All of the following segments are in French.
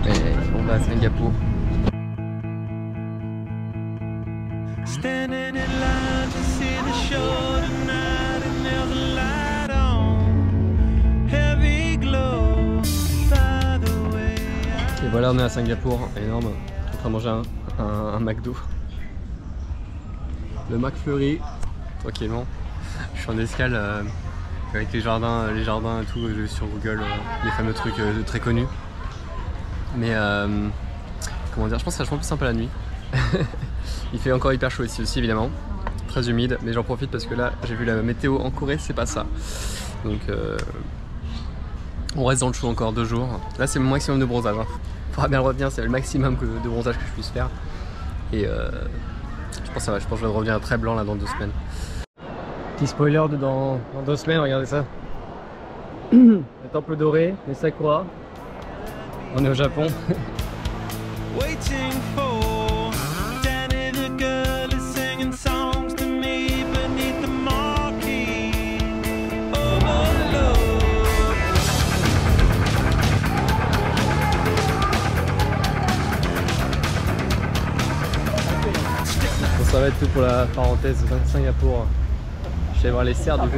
Et on va à Singapour. Et voilà, on est à Singapour, énorme. On est en train de manger un McDo. Le McFlurry, tranquillement. Je suis en escale avec les jardins et tout sur Google, les fameux trucs très connus. Mais comment dire, je pense que c'est vachement plus sympa la nuit. Il fait encore hyper chaud ici aussi évidemment, très humide, mais j'en profite parce que là j'ai vu la météo en Corée, c'est pas ça. Donc on reste dans le chaud encore 2 jours. Là c'est mon maximum de bronzage. Faudra bien le retenir, c'est le maximum de bronzage que je puisse faire. Et je pense que je vais revenir très blanc là dans 2 semaines. Petit spoiler dans 2 semaines, regardez ça. Le temple doré, les sakura. On est au Japon. Ça va être tout pour la parenthèse de Singapour. Je vais aller voir les cerfs du coup.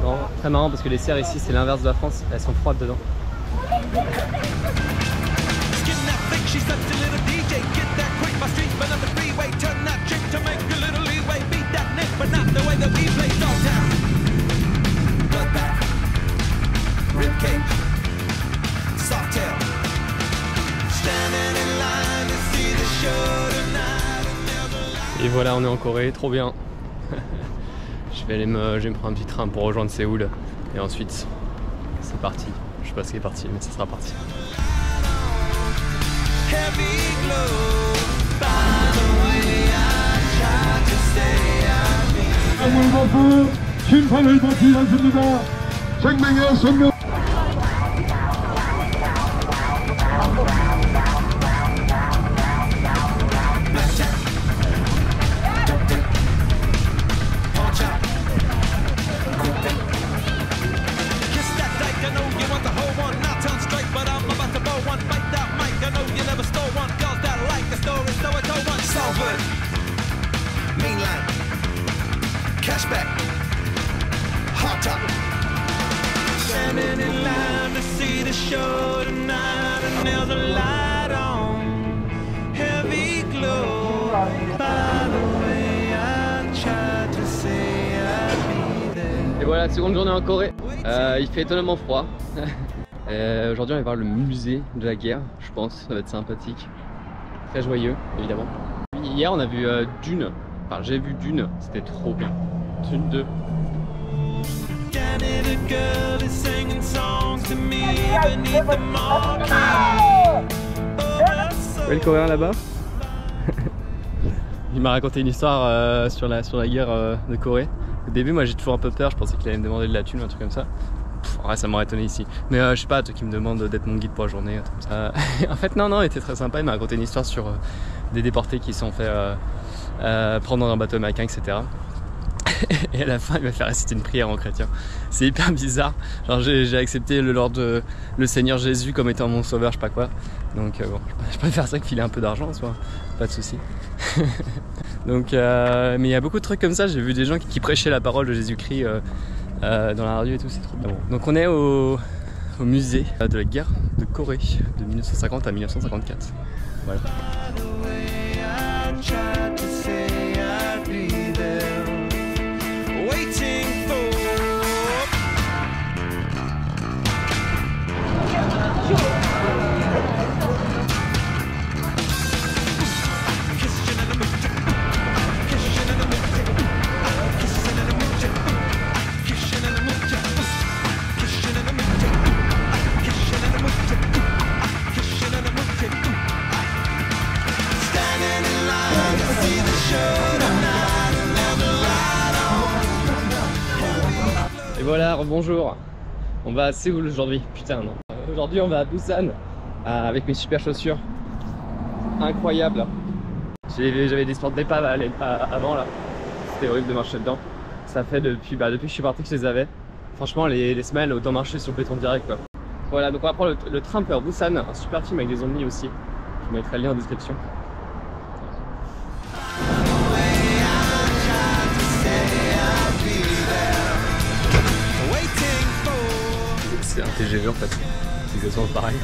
Non, très marrant parce que les cerfs ici c'est l'inverse de la France, elles sont froides dedans. Et voilà, on est en Corée, trop bien. Je vais me prendre un petit train pour rejoindre Séoul. Et ensuite, c'est parti. Je sais pas ce qui est parti, mais ça sera parti. Et voilà, seconde journée en Corée. Il fait étonnamment froid. Aujourd'hui on va voir le musée de la guerre, je pense, ça va être sympathique. Très joyeux, évidemment. Hier on a vu Dune, enfin j'ai vu Dune, c'était trop bien. Dune 2. Ouais, le Coréen là-bas. Il m'a raconté une histoire sur la guerre de Corée. Au début moi j'ai toujours un peu peur, je pensais qu'il allait me demander de la thune ou un truc comme ça. Ouais, ça m'aurait étonné ici. Mais je sais pas, toi qui me demande d'être mon guide pour la journée, comme ça. En fait non, il était très sympa, il m'a raconté une histoire sur des déportés qui se sont fait prendre dans un bateau américain, etc. Et à la fin il m'a fait réciter une prière en chrétien. C'est hyper bizarre. Genre j'ai accepté le Seigneur Jésus comme étant mon sauveur, je sais pas quoi. Donc bon, je préfère ça que filer un peu d'argent en soi, pas de soucis. Donc mais il y a beaucoup de trucs comme ça, j'ai vu des gens qui prêchaient la parole de Jésus-Christ dans la radio et tout, c'est trop bien. Bon. Donc on est au musée de la guerre de Corée de 1950 à 1954. Voilà. Et voilà, bonjour. On va à Séoul aujourd'hui, putain non. Aujourd'hui on va à Busan avec mes super chaussures. Incroyable. J'avais des sports d'épave avant là. C'était horrible de marcher dedans. Ça fait depuis que je suis parti que je les avais. Franchement les semelles autant marcher sur le béton direct quoi. Voilà, donc on va prendre le Trumper Busan, un super film avec des zombies aussi. Je vous mettrai le lien en description. C'est un TGV en fait, c'est exactement pareil.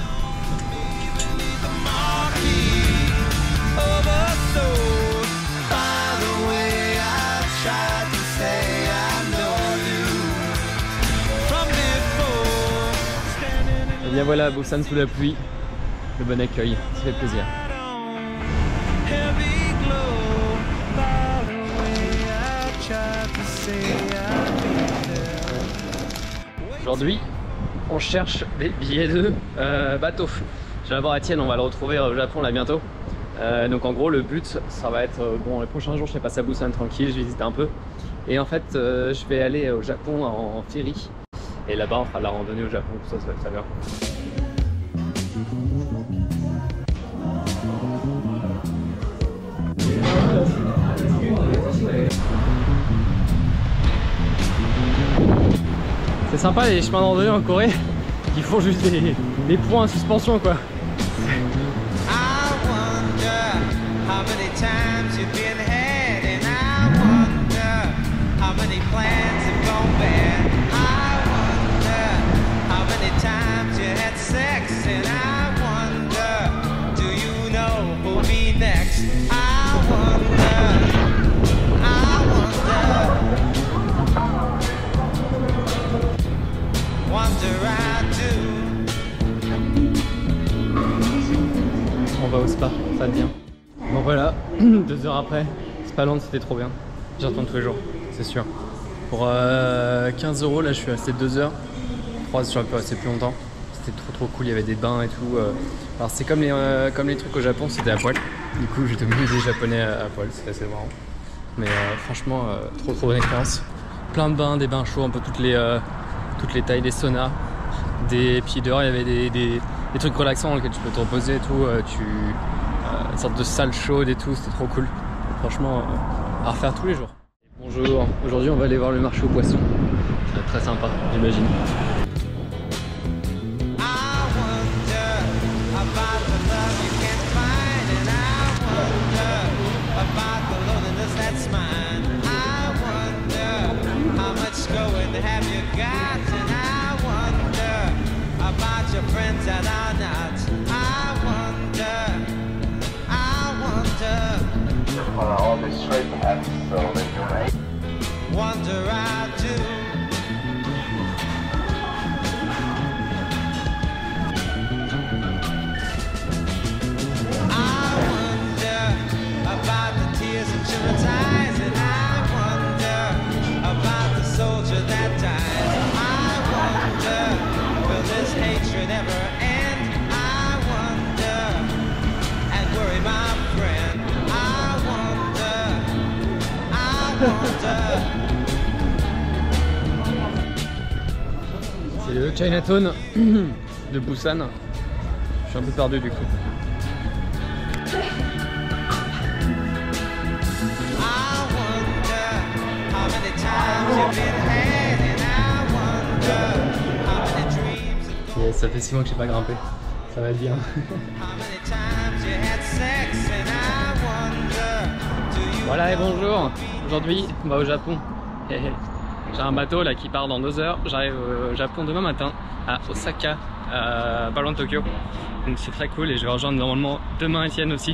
Et bien voilà, Busan sous la pluie, le bon accueil, ça fait plaisir. Aujourd'hui, on cherche des billets de bateau. Je vais voir Etienne, on va le retrouver au Japon là bientôt. Donc en gros le but ça va être, bon les prochains jours je vais passer à Busan tranquille, je visite un peu. Et en fait je vais aller au Japon en ferry. Et là-bas on fera de la randonnée au Japon, tout ça, ça va être très bien. C'est sympa les chemins de randonnée en Corée qui font juste des points en suspension quoi. On va au spa, ça devient. Bon voilà, 2 heures après, Spaland c'était trop bien. J'y retourne tous les jours, c'est sûr. Pour 15 € là je suis resté 2 heures. 3 j'aurais pu rester plus longtemps. C'était trop cool, il y avait des bains et tout. Alors c'est comme les trucs au Japon, c'était à poil. Du coup j'étais au musée japonais à poil, c'était assez marrant. Mais franchement, trop bonne expérience. Plein de bains, des bains chauds, un peu toutes les tailles, des saunas. Puis dehors il y avait des trucs relaxants dans lesquels tu peux te reposer et tout. Une sorte de salle chaude et tout, c'était trop cool. Franchement, à refaire tous les jours. Bonjour, aujourd'hui on va aller voir le marché aux poissons. Ça va être très sympa, j'imagine. All this straight perhaps so that you may wonder I do. I wonder about the tears and children's eyes, and I wonder about the soldier that died. I wonder, will this hatred ever end? I wonder, and worry my friend. C'est le Chinatown de Busan. Je suis un peu perdu du coup. Et ça fait 6 mois que j'ai pas grimpé. Ça va être bien. Voilà et bonjour. Aujourd'hui on va au Japon. J'ai un bateau là qui part dans 2 heures. J'arrive au Japon demain matin à Osaka, pas loin de Tokyo. Donc c'est très cool et je vais rejoindre normalement demain Etienne aussi.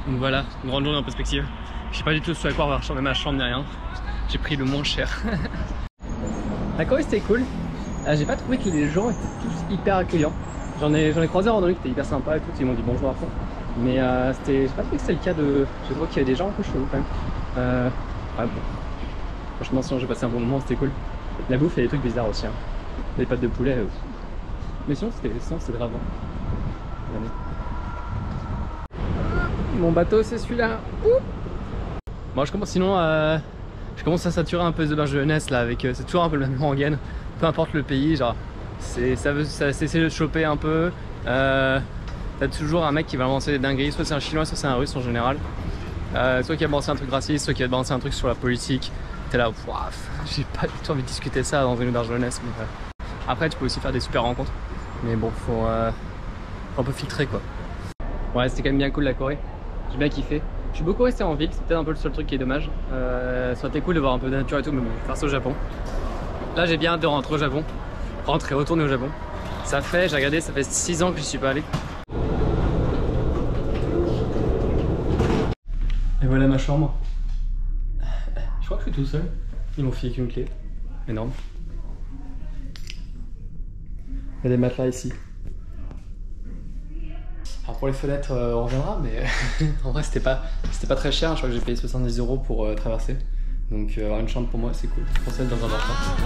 Donc voilà, une grande journée en perspective. Je sais pas du tout ce à quoi on va changer ma chambre ni rien. J'ai pris le moins cher. La Corée c'était cool. J'ai pas trouvé que les gens étaient tous hyper accueillants. J'en ai croisé en randonnée qui étaient hyper sympas et tout, ils m'ont dit bonjour à fond. Mais j'ai pas trouvé que c'était le cas de. Je vois qu'il y avait des gens un peu chelous quand même. Ouais, bon. Franchement, sinon j'ai passé un bon moment, c'était cool. La bouffe, il y a des trucs bizarres aussi. Hein. Les pâtes de poulet. Mais sinon, c'était grave. Mon bateau, c'est celui-là. Moi, je commence sinon je commence à saturer un peu les auberges de jeunesse là. C'est toujours un peu le même rengaine. Peu importe le pays, genre. Ça essaie de choper un peu. T'as toujours un mec qui va balancer des dingueries. Soit c'est un chinois, soit c'est un russe en général. Soit qui va balancer un truc raciste, soit qui va balancer un truc sur la politique. T'es là, j'ai pas du tout envie de discuter ça dans une auberge jeunesse, mais Après tu peux aussi faire des super rencontres. Mais bon, faut un peu filtrer quoi. Ouais, c'était quand même bien cool la Corée. J'ai bien kiffé. Je suis beaucoup resté en ville, c'est peut-être un peu le seul truc qui est dommage. Ça aurait été cool de voir un peu de nature et tout, mais bon, je vais faire ça au Japon. Là j'ai bien hâte de rentrer au Japon. Retourner au Japon. Ça fait, j'ai regardé, ça fait 6 ans que je suis pas allé. Et voilà ma chambre. Je crois que je suis tout seul. Ils m'ont filé qu'une clé. Énorme. Il y a des matelas ici. Alors pour les fenêtres, on reviendra, mais en vrai c'était pas très cher. Je crois que j'ai payé 70 € pour traverser. Donc avoir une chambre pour moi c'est cool. Pour ça être dans un appartement.